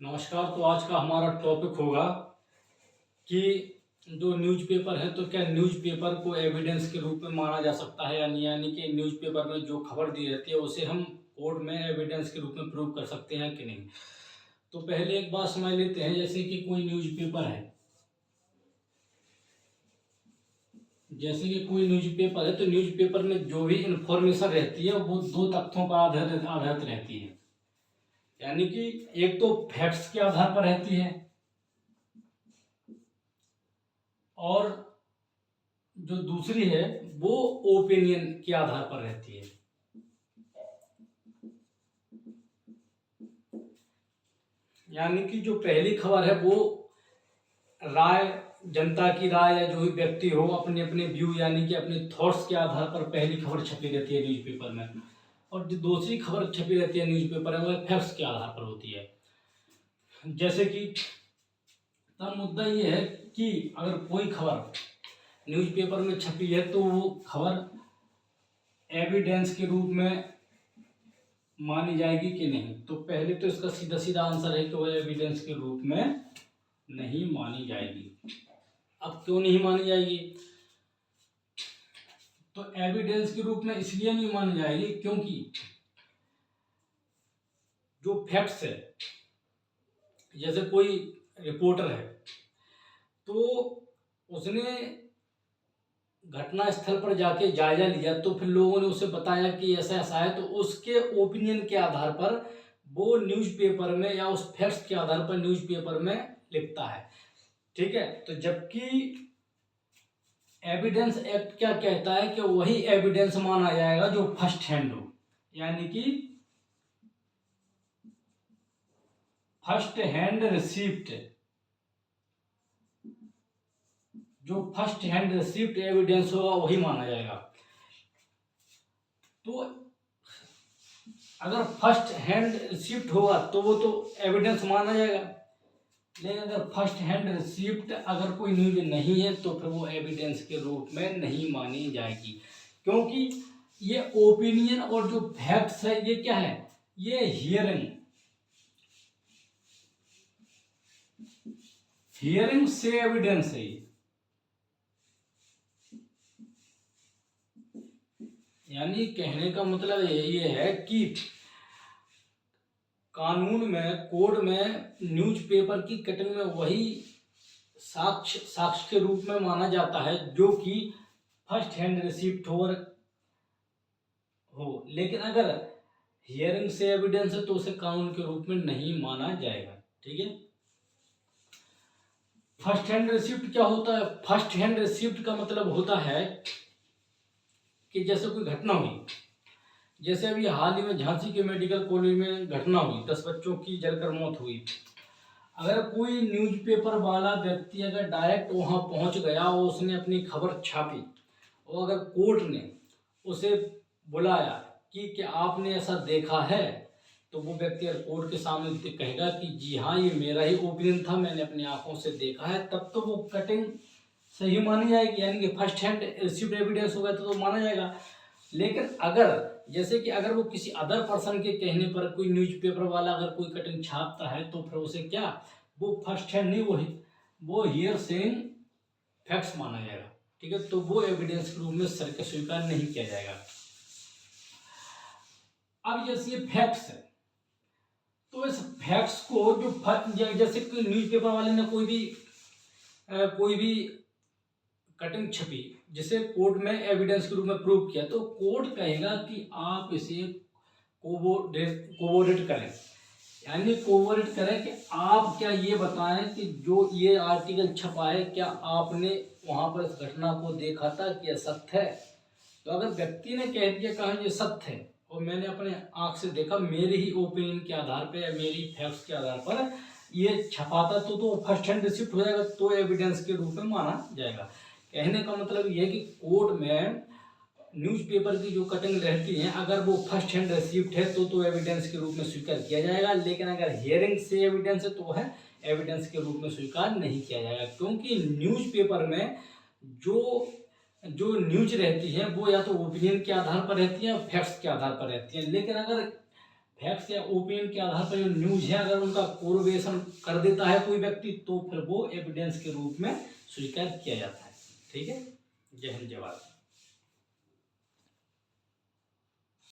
नमस्कार। तो आज का हमारा टॉपिक होगा कि जो न्यूज़पेपर है तो क्या न्यूज़पेपर को एविडेंस के रूप में माना जा सकता है या नहीं, यानी कि न्यूज़पेपर में जो खबर दी रहती है उसे हम कोर्ट में एविडेंस के रूप में प्रूव कर सकते हैं कि नहीं। तो पहले एक बात समझ लेते हैं, जैसे कि कोई न्यूज़पेपर है, तो न्यूज़पेपर में जो भी इंफॉर्मेशन रहती है वो दो तथ्यों पर आधारित रहती है। यानी कि एक तो फैक्ट्स के आधार पर रहती है और जो दूसरी है वो ओपिनियन के आधार पर रहती है। यानी कि जो पहली खबर है वो राय, जनता की राय या जो भी व्यक्ति हो अपने अपने व्यू यानी कि अपने थॉट्स के आधार पर पहली खबर छपी रहती है न्यूज़पेपर में, और जो दूसरी खबर छपी रहती है न्यूज़पेपर में वो फैक्ट्स के आधार पर होती है। जैसे कि तब मुद्दा ये है कि अगर कोई खबर न्यूज़पेपर में छपी है तो वो खबर एविडेंस के रूप में मानी जाएगी कि नहीं। तो पहले तो इसका सीधा सीधा आंसर है कि वो एविडेंस के रूप में नहीं मानी जाएगी। अब क्यों नहीं मानी जाएगी? तो एविडेंस के रूप में इसलिए नहीं मानी जाएगी क्योंकि जो फैक्ट्स है, जैसे कोई रिपोर्टर है तो उसने घटना स्थल पर जाके जायजा लिया, तो फिर लोगों ने उसे बताया कि ऐसा ऐसा है, तो उसके ओपिनियन के आधार पर वो न्यूज़पेपर में या उस फैक्ट्स के आधार पर न्यूज़पेपर में लिखता है। ठीक है। तो जबकि एविडेंस एक्ट क्या कहता है कि वही एविडेंस माना जाएगा जो फर्स्ट हैंड हो, यानी कि फर्स्ट हैंड रिसीप्ट, जो फर्स्ट हैंड रिसीप्ट एविडेंस होगा वही माना जाएगा। तो अगर फर्स्ट हैंड रिसीप्ट होगा तो वो तो एविडेंस माना जाएगा, लेकिन अगर फर्स्ट हैंड रिसीप्ट अगर कोई न्यूज नहीं है तो फिर वो एविडेंस के रूप में नहीं मानी जाएगी, क्योंकि ये ओपिनियन और जो फैक्ट्स है ये क्या है, ये हियरिंग से एविडेंस है। यानी कहने का मतलब ये है कि कानून में, कोड में न्यूज़पेपर की कटिंग में वही साक्ष्य के रूप में माना जाता है जो कि फर्स्ट हैंड रिसीप्ट हो, लेकिन अगर हियरिंग से एविडेंस है तो उसे कानून के रूप में नहीं माना जाएगा। ठीक है। फर्स्ट हैंड रिसीप्ट क्या होता है? फर्स्ट हैंड रिसीप्ट का मतलब होता है कि जैसे कोई घटना हुई, जैसे अभी हाल ही में झांसी के मेडिकल कॉलेज में घटना हुई, 10 बच्चों की जलकर मौत हुई। अगर कोई न्यूज़पेपर वाला व्यक्ति अगर डायरेक्ट वहां पहुंच गया और उसने अपनी खबर छापी और अगर कोर्ट ने उसे बुलाया कि क्या आपने ऐसा देखा है, तो वो व्यक्ति अगर कोर्ट के सामने कहेगा कि जी हाँ ये मेरा ही ओपिनियन था, मैंने अपनी आंखों से देखा है, तब तो वो कटिंग सही मानी जाएगी, यानी कि फर्स्ट हैंड रिसीव्ड एविडेंस होगा तो माना जाएगा। लेकिन अगर जैसे कि अगर वो किसी अदर पर्सन के कहने पर कोई न्यूज़पेपर वाला अगर कोई कटिंग छापता है तो फिर उसे क्या, वो फर्स्ट हैंड नहीं, वो हियर सेइंग फैक्ट्स माना जाएगा। ठीक है। तो वो एविडेंस के रूप में स्वीकार नहीं किया जाएगा। अब जैसे ये फैक्ट्स है तो इस फैक्ट्स को जो जैसे कि न्यूज़पेपर वाले ने कोई भी कटिंग छपी जिसे कोर्ट में एविडेंस के रूप में प्रूव किया, तो कोर्ट कहेगा कि आप इसे कोवोरेट करें, यानी कोवोरेट करें कि आप क्या ये बताएं कि जो ये आर्टिकल छपा है क्या आपने वहां पर इस घटना को देखा था कि यह सत्य है। तो अगर व्यक्ति ने कह दिया कहा ये सत्य है और मैंने अपने आंख से देखा, मेरे ही ओपिनियन के आधार पर या मेरी फैक्ट्स के आधार पर ये छपा था, तो फर्स्ट हैंड रिसिप्ट हो जाएगा, तो एविडेंस के रूप में माना जाएगा। कहने का मतलब यह है कि कोर्ट में न्यूज़पेपर की जो कटिंग रहती है अगर वो फर्स्ट हैंड रिसीप्ट है तो एविडेंस के रूप में स्वीकार किया जाएगा, लेकिन अगर हियरिंग से एविडेंस है तो वह एविडेंस के रूप में स्वीकार नहीं किया जाएगा, क्योंकि न्यूज़पेपर में जो जो न्यूज रहती है वो या तो ओपिनियन के आधार पर रहती है या फैक्ट्स के आधार पर रहती है। लेकिन अगर फैक्ट्स या ओपिनियन के आधार पर जो न्यूज है अगर उनका कोरिलेशन कर देता है कोई व्यक्ति तो फिर वो एविडेंस के रूप में स्वीकार किया जाता है। ठीक है, जय हिंद जय भारत।